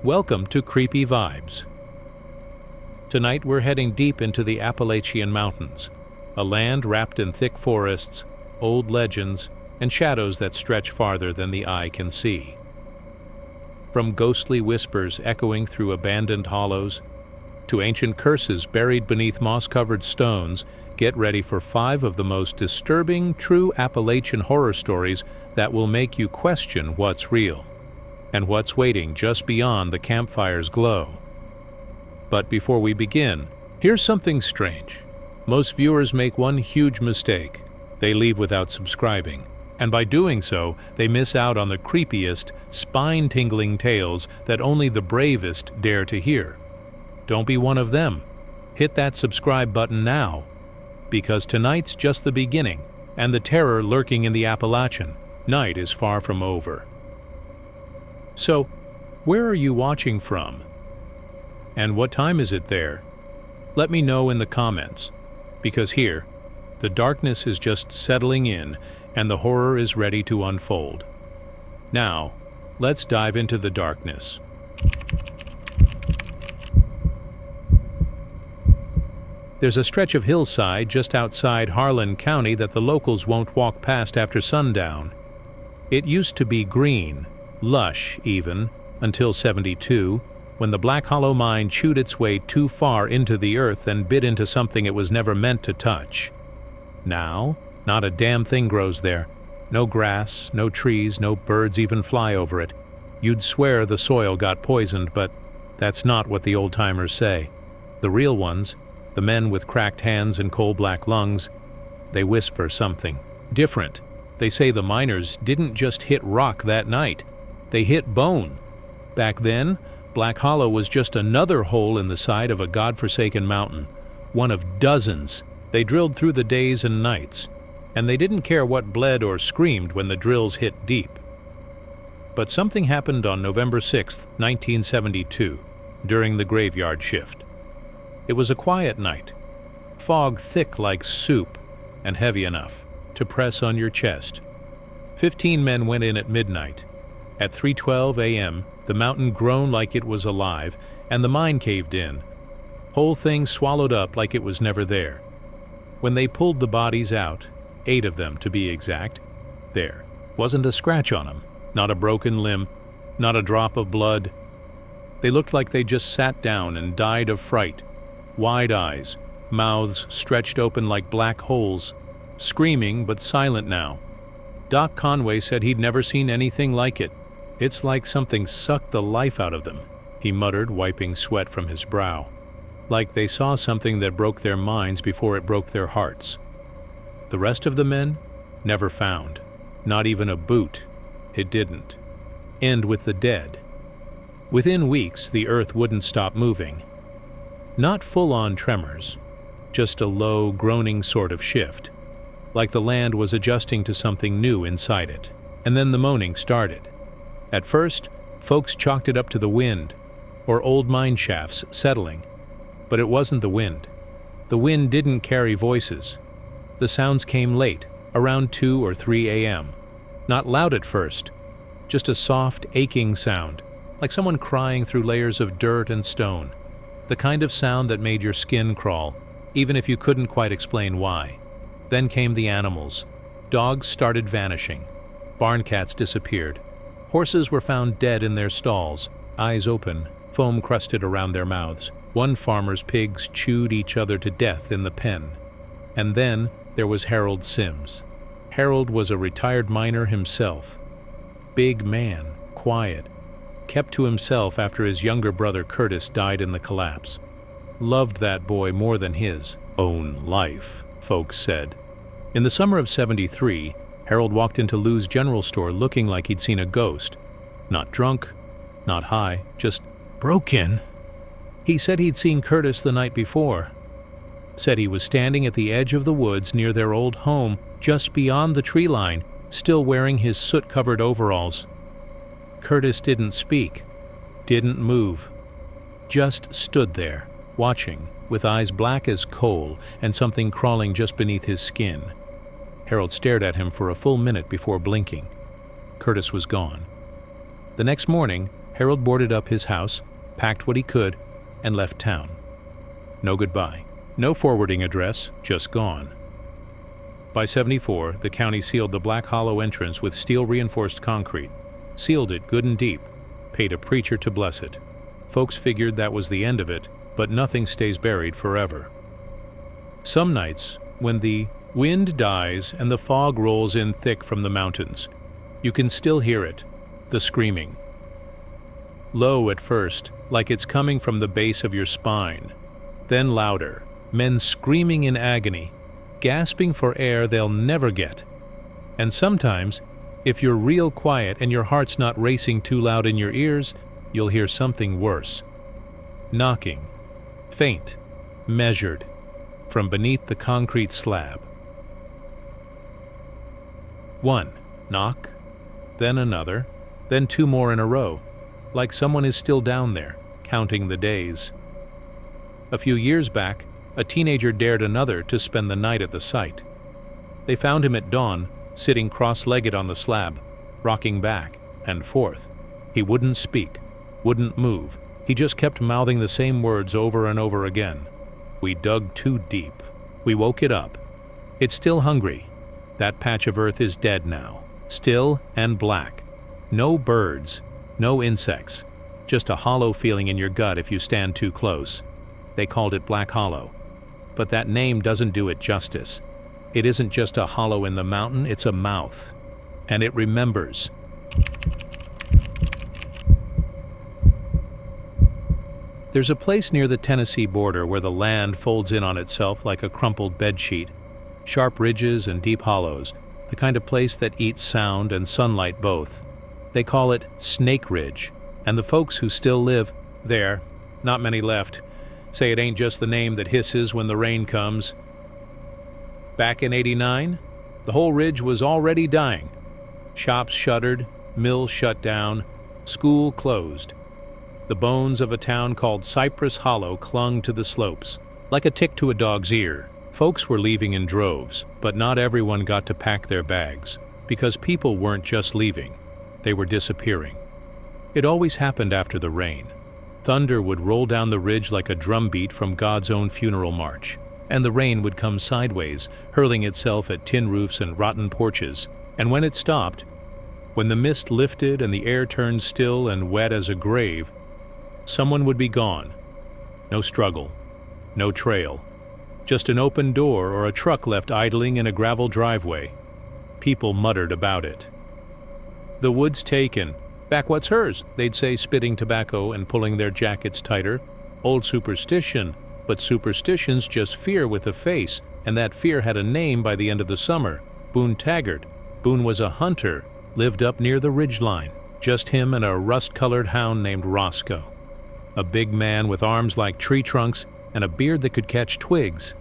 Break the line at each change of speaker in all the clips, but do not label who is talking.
Welcome to Creepy Vibes. Tonight we're heading deep into the Appalachian Mountains, a land wrapped in thick forests, old legends, and shadows that stretch farther than the eye can see. From ghostly whispers echoing through abandoned hollows, to ancient curses buried beneath moss-covered stones, get ready for 5 of the most disturbing, true Appalachian horror stories that will make you question what's real and what's waiting just beyond the campfire's glow. But before we begin, here's something strange. Most viewers make one huge mistake. They leave without subscribing, and by doing so, they miss out on the creepiest, spine-tingling tales that only the bravest dare to hear. Don't be one of them. Hit that subscribe button now, because tonight's just the beginning, and the terror lurking in the Appalachian night is far from over. So, where are you watching from? And what time is it there? Let me know in the comments, because here, the darkness is just settling in and the horror is ready to unfold. Now, let's dive into the darkness. There's a stretch of hillside just outside Harlan County that the locals won't walk past after sundown. It used to be green, lush even, until '72, when the Black Hollow mine chewed its way too far into the earth and bit into something it was never meant to touch. Now, not a damn thing grows there. No grass, no trees, no birds even fly over it. You'd swear the soil got poisoned, but that's not what the old-timers say. The real ones, the men with cracked hands and coal-black lungs, they whisper something different. They say the miners didn't just hit rock that night. They hit bone. Back then, Black Hollow was just another hole in the side of a godforsaken mountain, one of dozens. They drilled through the days and nights, and they didn't care what bled or screamed when the drills hit deep. But something happened on November 6, 1972, during the graveyard shift. It was a quiet night, fog thick like soup and heavy enough to press on your chest. 15 men went in at midnight. At 3:12 a.m., the mountain groaned like it was alive, and the mine caved in. Whole thing swallowed up like it was never there. When they pulled the bodies out, 8 of them to be exact, there wasn't a scratch on them, not a broken limb, not a drop of blood. They looked like they just sat down and died of fright. Wide eyes, mouths stretched open like black holes, screaming but silent now. Doc Conway said he'd never seen anything like it. "It's like something sucked the life out of them," he muttered, wiping sweat from his brow. Like they saw something that broke their minds before it broke their hearts. The rest of the men, never found. Not even a boot. It didn't end with the dead. Within weeks, the earth wouldn't stop moving. Not full-on tremors, just a low, groaning sort of shift, like the land was adjusting to something new inside it. And then the moaning started. At first, folks chalked it up to the wind, or old mine shafts settling. But it wasn't the wind. The wind didn't carry voices. The sounds came late, around 2 or 3 a.m. Not loud at first, just a soft, aching sound, like someone crying through layers of dirt and stone. The kind of sound that made your skin crawl, even if you couldn't quite explain why. Then came the animals. Dogs started vanishing. Barn cats disappeared. Horses were found dead in their stalls, eyes open, foam crusted around their mouths. One farmer's pigs chewed each other to death in the pen. And then there was Harold Sims. Harold was a retired miner himself. Big man, quiet, kept to himself after his younger brother Curtis died in the collapse. Loved that boy more than his own life, folks said. In the summer of '73, Harold walked into Lou's general store looking like he'd seen a ghost. Not drunk, not high, just broken. He said he'd seen Curtis the night before. Said he was standing at the edge of the woods near their old home, just beyond the tree line, still wearing his soot-covered overalls. Curtis didn't speak, didn't move, just stood there, watching, with eyes black as coal and something crawling just beneath his skin. Harold stared at him for a full minute before blinking. Curtis was gone. The next morning, Harold boarded up his house, packed what he could, and left town. No goodbye. No forwarding address, just gone. By 74, the county sealed the Black Hollow entrance with steel-reinforced concrete, sealed it good and deep, paid a preacher to bless it. Folks figured that was the end of it, but nothing stays buried forever. Some nights, when the wind dies and the fog rolls in thick from the mountains, you can still hear it, the screaming. Low at first, like it's coming from the base of your spine. Then louder, men screaming in agony, gasping for air they'll never get. And sometimes, if you're real quiet and your heart's not racing too loud in your ears, you'll hear something worse. Knocking, faint, measured, from beneath the concrete slab. One knock, then another, then two more in a row, like someone is still down there, counting the days. A few years back, a teenager dared another to spend the night at the site. They found him at dawn, sitting cross-legged on the slab, rocking back and forth. He wouldn't speak, wouldn't move. He just kept mouthing the same words over and over again. We dug too deep. We woke it up. It's still hungry. That patch of earth is dead now, still and black. No birds, no insects, just a hollow feeling in your gut if you stand too close. They called it Black Hollow. But that name doesn't do it justice. It isn't just a hollow in the mountain, it's a mouth. And it remembers. There's a place near the Tennessee border where the land folds in on itself like a crumpled bedsheet. Sharp ridges and deep hollows, the kind of place that eats sound and sunlight both. They call it Snake Ridge, and the folks who still live there, not many left, say it ain't just the name that hisses when the rain comes. Back in '89, the whole ridge was already dying. Shops shuttered, mills shut down, school closed. The bones of a town called Cypress Hollow clung to the slopes, like a tick to a dog's ear. Folks were leaving in droves, but not everyone got to pack their bags, because people weren't just leaving, they were disappearing. It always happened after the rain. Thunder would roll down the ridge like a drumbeat from God's own funeral march, and the rain would come sideways, hurling itself at tin roofs and rotten porches. And when it stopped, when the mist lifted and the air turned still and wet as a grave, someone would be gone. No struggle, no trail, just an open door or a truck left idling in a gravel driveway. People muttered about it. The wood's taken. Back what's hers, they'd say, spitting tobacco and pulling their jackets tighter. Old superstition, but superstition's just fear with a face, and that fear had a name by the end of the summer. Boone Taggart. Boone was a hunter, lived up near the ridgeline. Just him and a rust-colored hound named Roscoe. A big man with arms like tree trunks and a beard that could catch twigs.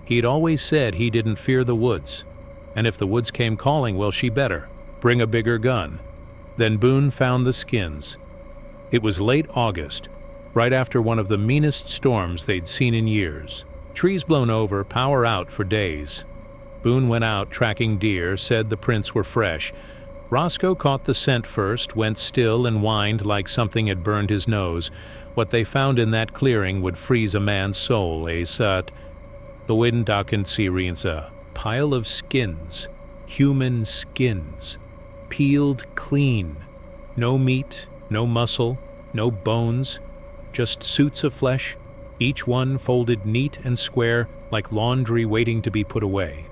He'd always said he didn't fear the woods, and if the woods came calling, well, she better bring a bigger gun. Then Boone found the skins. It was late August, right after one of the meanest storms they'd seen in years. Trees blown over, power out for days. Boone went out tracking deer, said the prints were fresh. Roscoe caught the scent first, went still and whined like something had burned his nose. What they found in that clearing would freeze a man's soul, the wind darkened Syrians, a pile of skins, human skins, peeled clean. No meat, no muscle, no bones, just suits of flesh, each one folded neat and square like laundry waiting to be put away.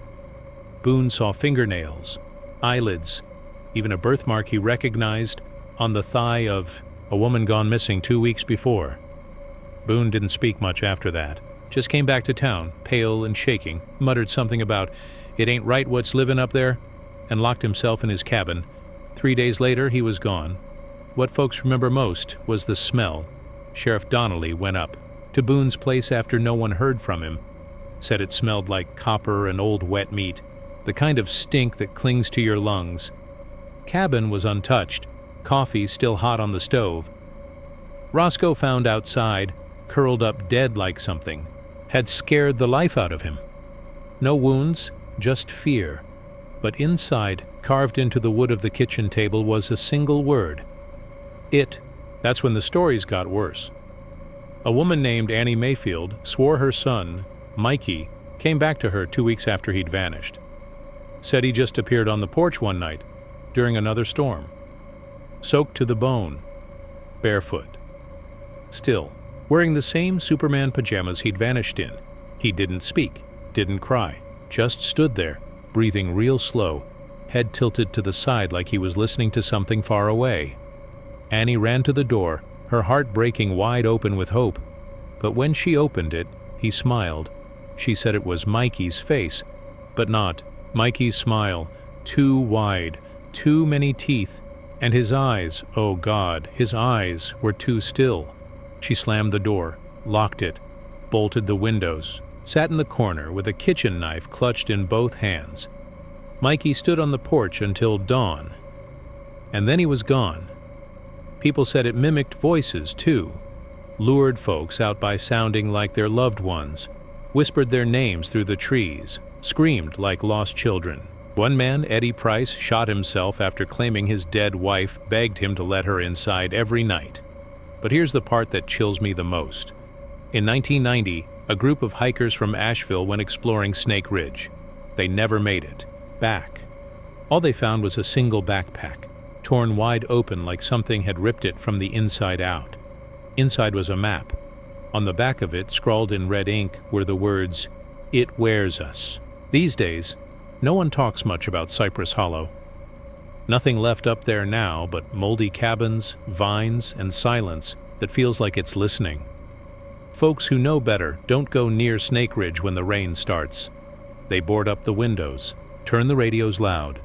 Boone saw fingernails, eyelids, even a birthmark he recognized on the thigh of a woman gone missing 2 weeks before. Boone didn't speak much after that, just came back to town, pale and shaking, muttered something about, "It ain't right what's living up there," and locked himself in his cabin. 3 days later, he was gone. What folks remember most was the smell. Sheriff Donnelly went up to Boone's place after no one heard from him, said it smelled like copper and old wet meat, the kind of stink that clings to your lungs. Cabin was untouched, coffee still hot on the stove. Roscoe found outside, curled up dead like something, had scared the life out of him. No wounds, just fear. But inside, carved into the wood of the kitchen table, was a single word. It That's when the stories got worse. A woman named Annie Mayfield swore her son, Mikey, came back to her 2 weeks after he'd vanished. Said he just appeared on the porch one night during another storm. Soaked to the bone, barefoot. Still, wearing the same Superman pajamas he'd vanished in. He didn't speak, didn't cry, just stood there, breathing real slow, head tilted to the side like he was listening to something far away. Annie ran to the door, her heart breaking wide open with hope. But when she opened it, he smiled. She said it was Mikey's face, but not Mikey's smile. Too wide, too many teeth, and his eyes, oh God, his eyes were too still. She slammed the door, locked it, bolted the windows, sat in the corner with a kitchen knife clutched in both hands. Mikey stood on the porch until dawn, and then he was gone. People said it mimicked voices, too. Lured folks out by sounding like their loved ones, whispered their names through the trees, screamed like lost children. One man, Eddie Price, shot himself after claiming his dead wife begged him to let her inside every night. But here's the part that chills me the most. In 1990, a group of hikers from Asheville went exploring Snake Ridge. They never made it back. All they found was a single backpack, torn wide open like something had ripped it from the inside out. Inside was a map. On the back of it, scrawled in red ink, were the words, "It wears us." These days, no one talks much about Cypress Hollow. Nothing left up there now but moldy cabins, vines, and silence that feels like it's listening. Folks who know better don't go near Snake Ridge when the rain starts. They board up the windows, turn the radios loud,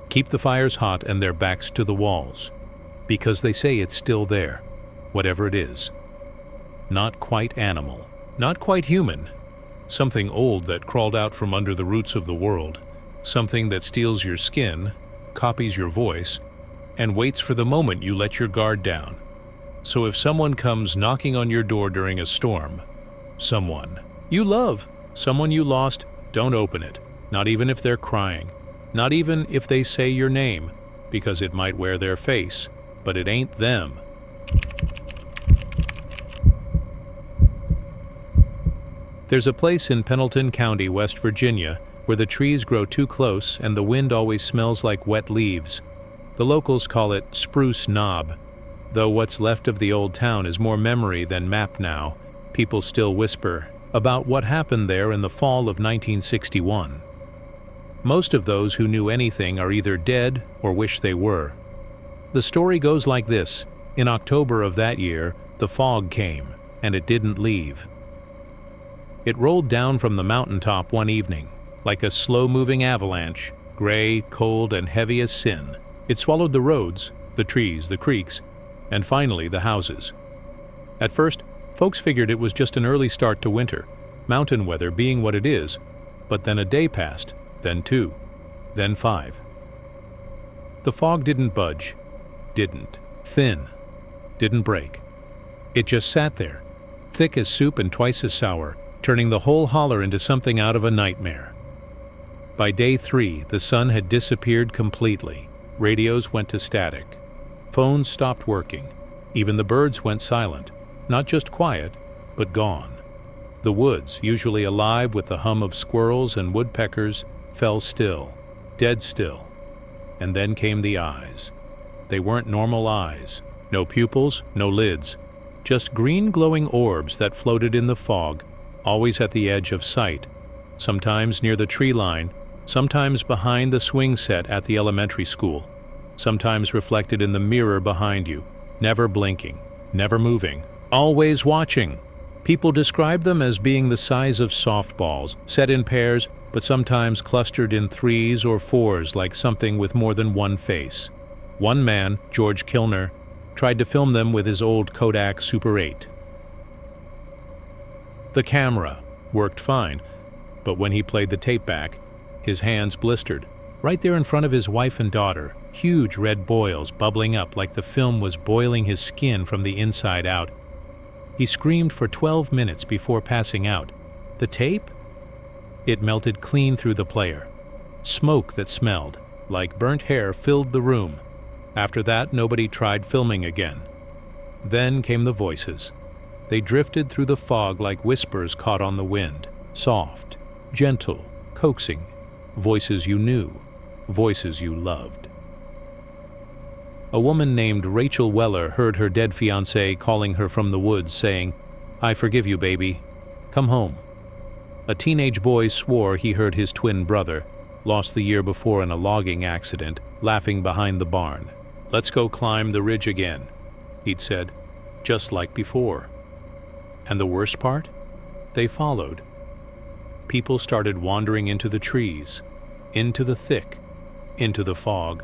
keep the fires hot and their backs to the walls, because they say it's still there, whatever it is. Not quite animal, not quite human. Something old that crawled out from under the roots of the world. Something that steals your skin, copies your voice, and waits for the moment you let your guard down. So if someone comes knocking on your door during a storm, someone you love, someone you lost, don't open it. Not even if they're crying. Not even if they say your name, because it might wear their face, but it ain't them. There's a place in Pendleton County, West Virginia, where the trees grow too close and the wind always smells like wet leaves. The locals call it Spruce Knob. Though what's left of the old town is more memory than map now, people still whisper about what happened there in the fall of 1961. Most of those who knew anything are either dead or wish they were. The story goes like this. In October of that year, the fog came, and it didn't leave. It rolled down from the mountaintop one evening, like a slow-moving avalanche, gray, cold, and heavy as sin. It swallowed the roads, the trees, the creeks, and finally the houses. At first, folks figured it was just an early start to winter, mountain weather being what it is, but then a day passed, then 2, then 5. The fog didn't budge, didn't thin, didn't break. It just sat there, thick as soup and twice as sour, turning the whole holler into something out of a nightmare. By day 3, the sun had disappeared completely. Radios went to static. Phones stopped working. Even the birds went silent, not just quiet, but gone. The woods, usually alive with the hum of squirrels and woodpeckers, fell still, dead still. And then came the eyes. They weren't normal eyes. No pupils, no lids. Just green glowing orbs that floated in the fog, always at the edge of sight, sometimes near the tree line, sometimes behind the swing set at the elementary school, sometimes reflected in the mirror behind you, never blinking, never moving, always watching. People describe them as being the size of softballs, set in pairs, but sometimes clustered in 3s or 4s like something with more than one face. One man, George Kilner, tried to film them with his old Kodak Super 8. The camera worked fine, but when he played the tape back, his hands blistered. Right there in front of his wife and daughter, huge red boils bubbling up like the film was boiling his skin from the inside out. He screamed for 12 minutes before passing out. The tape? It melted clean through the player. Smoke that smelled like burnt hair filled the room. After that, nobody tried filming again. Then came the voices. They drifted through the fog like whispers caught on the wind, soft, gentle, coaxing, voices you knew, voices you loved. A woman named Rachel Weller heard her dead fiancé calling her from the woods, saying, "I forgive you, baby. Come home." A teenage boy swore he heard his twin brother, lost the year before in a logging accident, laughing behind the barn. "Let's go climb the ridge again," he'd said, just like before. And the worst part? They followed. People started wandering into the trees, into the thick, into the fog.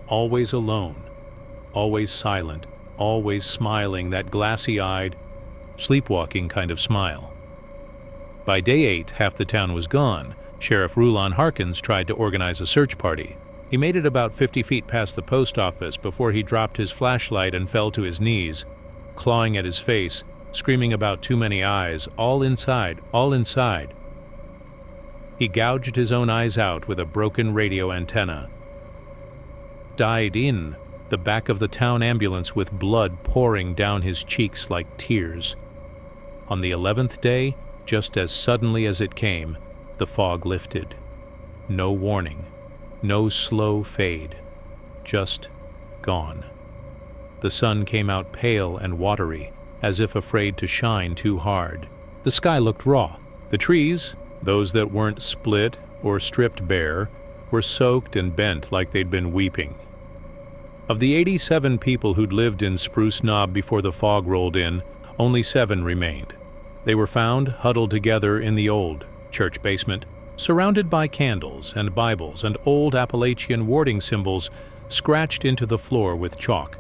Always alone, always silent, always smiling, that glassy-eyed, sleepwalking kind of smile. By day 8, half the town was gone. Sheriff Rulon Harkins tried to organize a search party. He made it about 50 feet past the post office before he dropped his flashlight and fell to his knees, clawing at his face, screaming about too many eyes, all inside, all inside. He gouged his own eyes out with a broken radio antenna. Died in the back of the town ambulance with blood pouring down his cheeks like tears. On the 11th day, just as suddenly as it came, the fog lifted. No warning, no slow fade, just gone. The sun came out pale and watery, as if afraid to shine too hard. The sky looked raw. The trees, those that weren't split or stripped bare, were soaked and bent like they'd been weeping. Of the 87 people who'd lived in Spruce Knob before the fog rolled in, only 7 remained. They were found huddled together in the old church basement, surrounded by candles and Bibles and old Appalachian warding symbols scratched into the floor with chalk.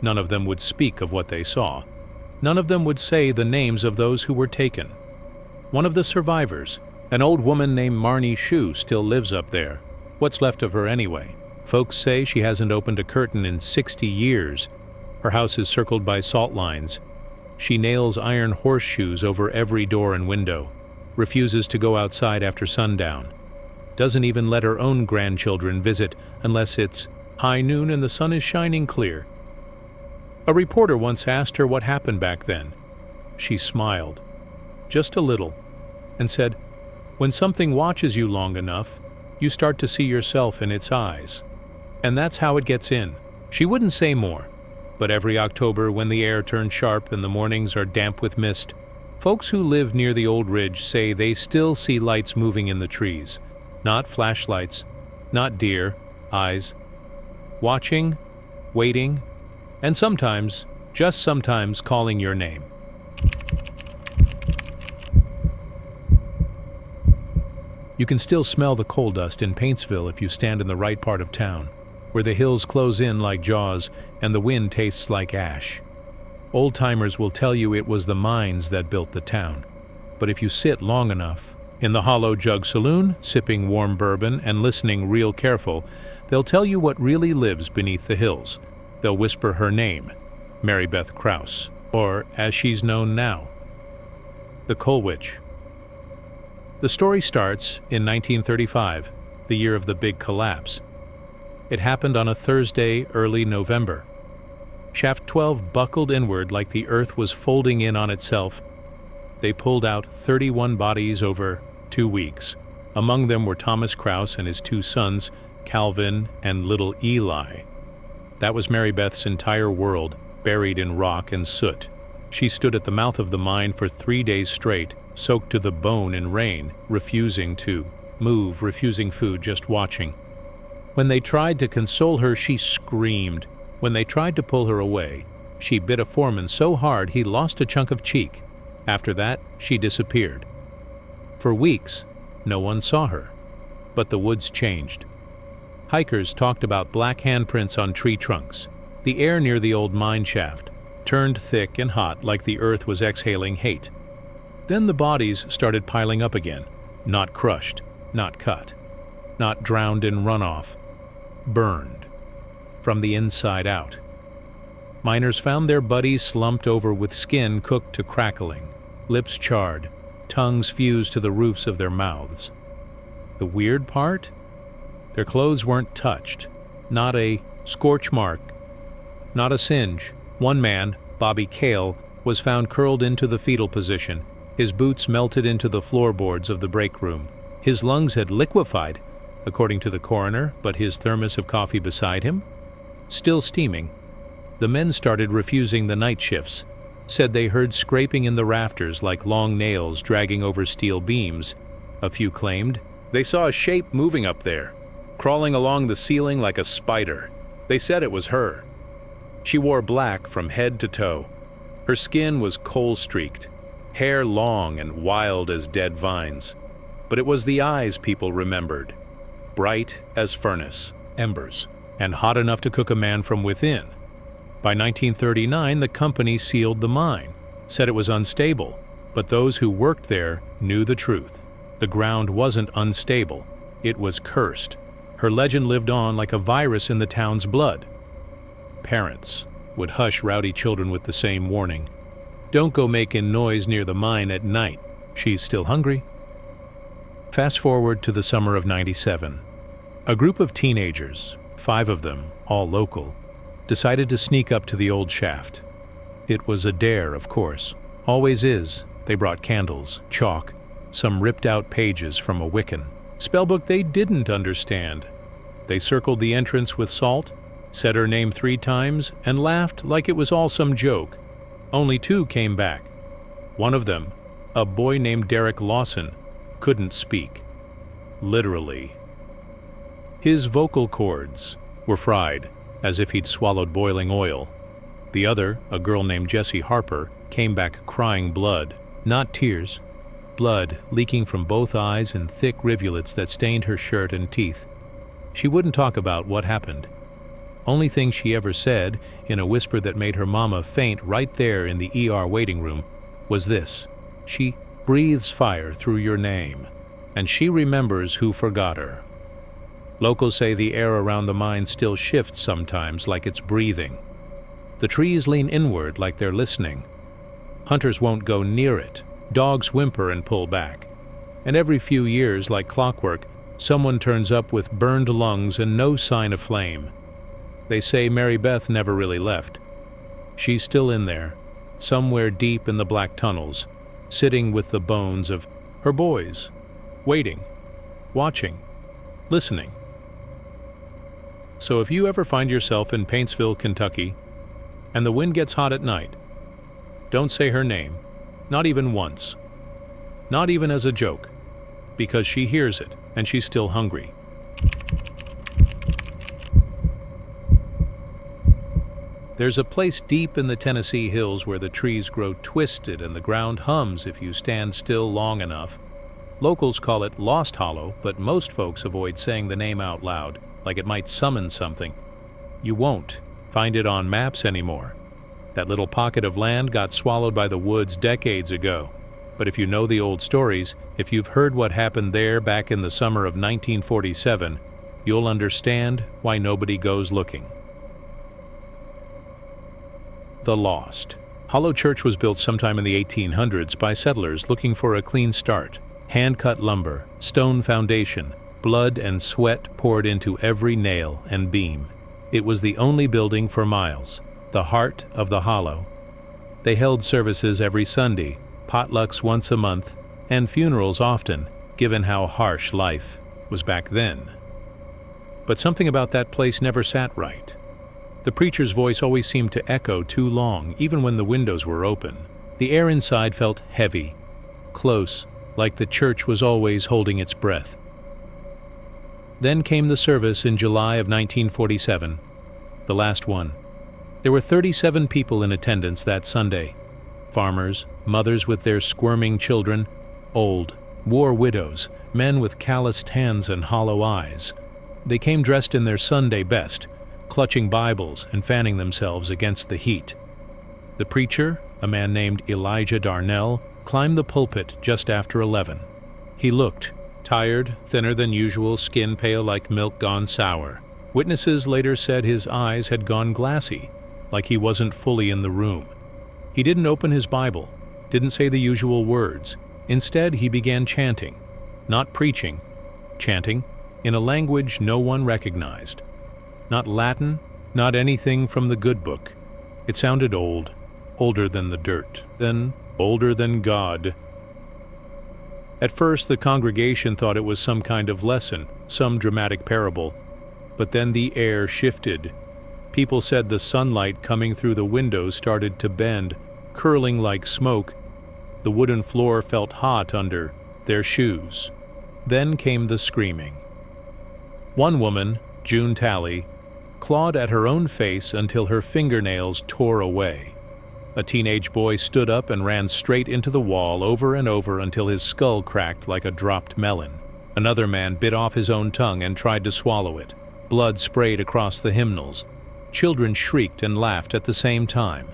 None of them would speak of what they saw. None of them would say the names of those who were taken. One of the survivors, an old woman named Marnie Shue, still lives up there. What's left of her anyway? Folks say she hasn't opened a curtain in 60 years. Her house is circled by salt lines. She nails iron horseshoes over every door and window, refuses to go outside after sundown, doesn't even let her own grandchildren visit unless it's high noon and the sun is shining clear. A reporter once asked her what happened back then. She smiled, just a little, and said, "When something watches you long enough, you start to see yourself in its eyes. And that's how it gets in." She wouldn't say more, but every October when the air turns sharp and the mornings are damp with mist, folks who live near the old ridge say they still see lights moving in the trees. Not flashlights, not deer, eyes. Watching, waiting, and sometimes, just sometimes, calling your name. You can still smell the coal dust in Paintsville if you stand in the right part of town, where the hills close in like jaws and the wind tastes like ash. Old-timers will tell you it was the mines that built the town. But if you sit long enough, in the Hollow Jug Saloon, sipping warm bourbon and listening real careful, they'll tell you what really lives beneath the hills. They'll whisper her name, Mary Beth Krause, or as she's known now, the Coal Witch. The story starts in 1935, the year of the big collapse. It happened on a Thursday, early November. Shaft 12 buckled inward like the earth was folding in on itself. They pulled out 31 bodies over 2 weeks. Among them were Thomas Krause and his 2 sons, Calvin and little Eli. That was Mary Beth's entire world, buried in rock and soot. She stood at the mouth of the mine for 3 days straight, soaked to the bone in rain, refusing to move, refusing food, just watching. When they tried to console her, she screamed. When they tried to pull her away, she bit a foreman so hard he lost a chunk of cheek. After that, she disappeared. For weeks, no one saw her. But the woods changed. Hikers talked about black handprints on tree trunks. The air near the old mine shaft turned thick and hot like the earth was exhaling hate. Then the bodies started piling up again, not crushed, not cut, not drowned in runoff, burned from the inside out. Miners found their buddies slumped over with skin cooked to crackling, lips charred, tongues fused to the roofs of their mouths. The weird part? Their clothes weren't touched, not a scorch mark, not a singe, One man, Bobby Cale, was found curled into the fetal position, his boots melted into the floorboards of the break room. His lungs had liquefied, according to the coroner, but his thermos of coffee beside him? Still steaming. The men started refusing the night shifts, said they heard scraping in the rafters like long nails dragging over steel beams. A few claimed they saw a shape moving up there, crawling along the ceiling like a spider. They said it was her. She wore black from head to toe. Her skin was coal-streaked, hair long and wild as dead vines. But it was the eyes people remembered, bright as furnace embers, and hot enough to cook a man from within. By 1939, the company sealed the mine, said it was unstable, but those who worked there knew the truth. The ground wasn't unstable, it was cursed. Her legend lived on like a virus in the town's blood. Parents would hush rowdy children with the same warning. Don't go making noise near the mine at night. She's still hungry. Fast forward to the summer of '97. A group of teenagers, 5 of them, all local, decided to sneak up to the old shaft. It was a dare, of course. Always is. They brought candles, chalk, some ripped-out pages from a Wiccan spellbook they didn't understand. They circled the entrance with salt, said her name 3 times, and laughed like it was all some joke. Only 2 came back. One of them, a boy named Derek Lawson, couldn't speak. Literally. His vocal cords were fried, as if he'd swallowed boiling oil. The other, a girl named Jessie Harper, came back crying blood. Not tears. Blood leaking from both eyes in thick rivulets that stained her shirt and teeth. She wouldn't talk about what happened. Only thing she ever said, in a whisper that made her mama faint right there in the ER waiting room, was this: she breathes fire through your name, and she remembers who forgot her. Locals say the air around the mine still shifts sometimes like it's breathing. The trees lean inward like they're listening. Hunters won't go near it. Dogs whimper and pull back. And every few years, like clockwork, someone turns up with burned lungs and no sign of flame. They say Mary Beth never really left. She's still in there, somewhere deep in the black tunnels, sitting with the bones of her boys, waiting, watching, listening. So if you ever find yourself in Paintsville, Kentucky, and the wind gets hot at night, don't say her name, not even once, not even as a joke, because she hears it and she's still hungry. There's a place deep in the Tennessee hills where the trees grow twisted and the ground hums if you stand still long enough. Locals call it Lost Hollow, but most folks avoid saying the name out loud, like it might summon something. You won't find it on maps anymore. That little pocket of land got swallowed by the woods decades ago. But if you know the old stories, if you've heard what happened there back in the summer of 1947, you'll understand why nobody goes looking. The Lost. Hollow Church was built sometime in the 1800s by settlers looking for a clean start. Hand-cut lumber, stone foundation, blood and sweat poured into every nail and beam. It was the only building for miles, the heart of the hollow. They held services every Sunday, potlucks once a month, and funerals often, given how harsh life was back then. But something about that place never sat right. The preacher's voice always seemed to echo too long, even when the windows were open. The air inside felt heavy, close, like the church was always holding its breath. Then came the service in July of 1947, the last one. There were 37 people in attendance that Sunday. Farmers, mothers with their squirming children, old, war widows, men with calloused hands and hollow eyes. They came dressed in their Sunday best, clutching Bibles and fanning themselves against the heat. The preacher, a man named Elijah Darnell, climbed the pulpit just after 11. He looked tired, thinner than usual, skin pale like milk gone sour. Witnesses later said his eyes had gone glassy, like he wasn't fully in the room. He didn't open his Bible, didn't say the usual words. Instead, he began chanting, not preaching, chanting in a language no one recognized. Not Latin, not anything from the good book. It sounded old, older than the dirt, then older than God. At first, the congregation thought it was some kind of lesson, some dramatic parable. But then the air shifted. People said the sunlight coming through the windows started to bend, curling like smoke. The wooden floor felt hot under their shoes. Then came the screaming. One woman, June Talley, clawed at her own face until her fingernails tore away. A teenage boy stood up and ran straight into the wall over and over until his skull cracked like a dropped melon. Another man bit off his own tongue and tried to swallow it. Blood sprayed across the hymnals. Children shrieked and laughed at the same time.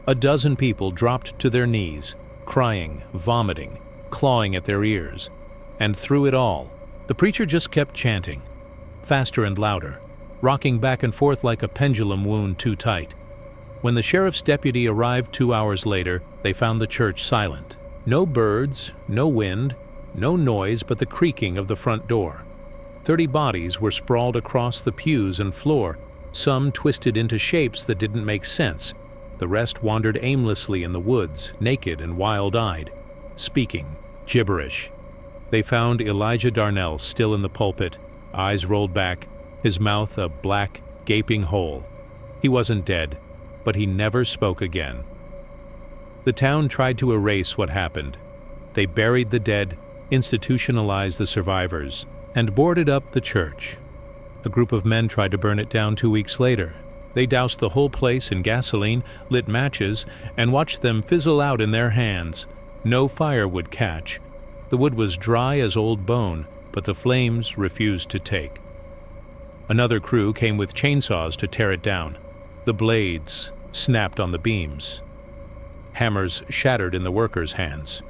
A dozen people dropped to their knees, crying, vomiting, clawing at their ears. And through it all, the preacher just kept chanting, faster and louder, rocking back and forth like a pendulum wound too tight. When the sheriff's deputy arrived 2 hours later, they found the church silent. No birds, no wind, no noise but the creaking of the front door. 30 bodies were sprawled across the pews and floor, some twisted into shapes that didn't make sense. The rest wandered aimlessly in the woods, naked and wild-eyed, speaking gibberish. They found Elijah Darnell still in the pulpit, eyes rolled back, his mouth a black, gaping hole. He wasn't dead, but he never spoke again. The town tried to erase what happened. They buried the dead, institutionalized the survivors, and boarded up the church. A group of men tried to burn it down 2 weeks later. They doused the whole place in gasoline, lit matches, and watched them fizzle out in their hands. No fire would catch. The wood was dry as old bone, but the flames refused to take. Another crew came with chainsaws to tear it down. The blades snapped on the beams. Hammers shattered in the workers' hands.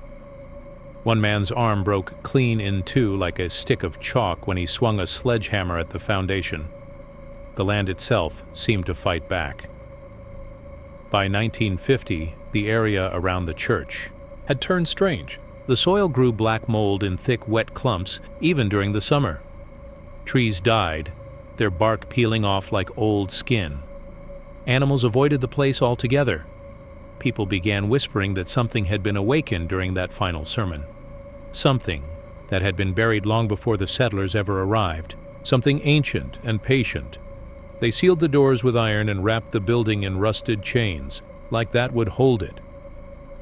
One man's arm broke clean in two like a stick of chalk when he swung a sledgehammer at the foundation. The land itself seemed to fight back. By 1950, the area around the church had turned strange. The soil grew black mold in thick, wet clumps, even during the summer. Trees died, their bark peeling off like old skin. Animals avoided the place altogether. People began whispering that something had been awakened during that final sermon. Something that had been buried long before the settlers ever arrived. Something ancient and patient. They sealed the doors with iron and wrapped the building in rusted chains, like that would hold it.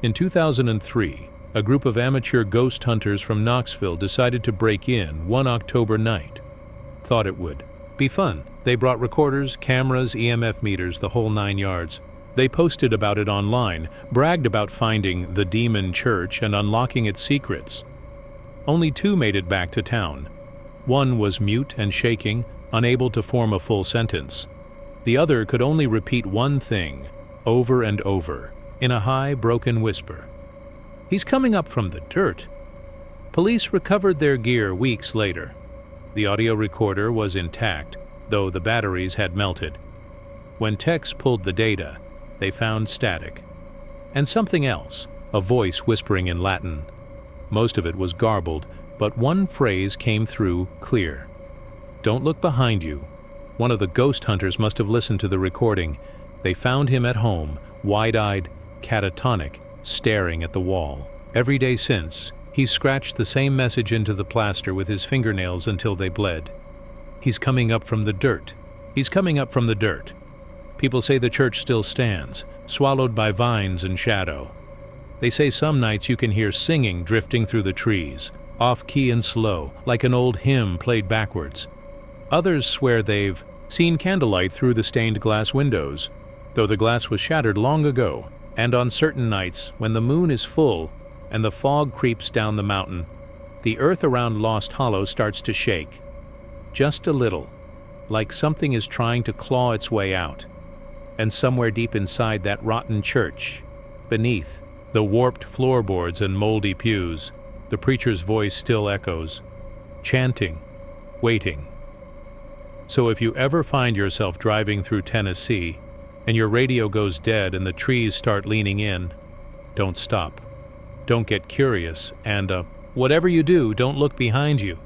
In 2003, a group of amateur ghost hunters from Knoxville decided to break in one October night. Thought it would be fun. They brought recorders, cameras, EMF meters, the whole 9 yards. They posted about it online, bragged about finding the demon church and unlocking its secrets. Only 2 made it back to town. One was mute and shaking, unable to form a full sentence. The other could only repeat one thing, over and over, in a high, broken whisper. "He's coming up from the dirt." Police recovered their gear weeks later. The audio recorder was intact, though the batteries had melted. When techs pulled the data, they found static. And something else, a voice whispering in Latin. Most of it was garbled, but one phrase came through clear. "Don't look behind you." One of the ghost hunters must have listened to the recording. They found him at home, wide-eyed, catatonic, staring at the wall. Every day since, he scratched the same message into the plaster with his fingernails until they bled. "He's coming up from the dirt. He's coming up from the dirt." People say the church still stands, swallowed by vines and shadow. They say some nights you can hear singing drifting through the trees, off-key and slow, like an old hymn played backwards. Others swear they've seen candlelight through the stained glass windows, though the glass was shattered long ago. And on certain nights, when the moon is full and the fog creeps down the mountain, the earth around Lost Hollow starts to shake. Just a little, like something is trying to claw its way out. And somewhere deep inside that rotten church, beneath the warped floorboards and moldy pews, the preacher's voice still echoes, chanting, waiting. So if you ever find yourself driving through Tennessee, and your radio goes dead and the trees start leaning in, don't stop. Don't get curious, and whatever you do, don't look behind you.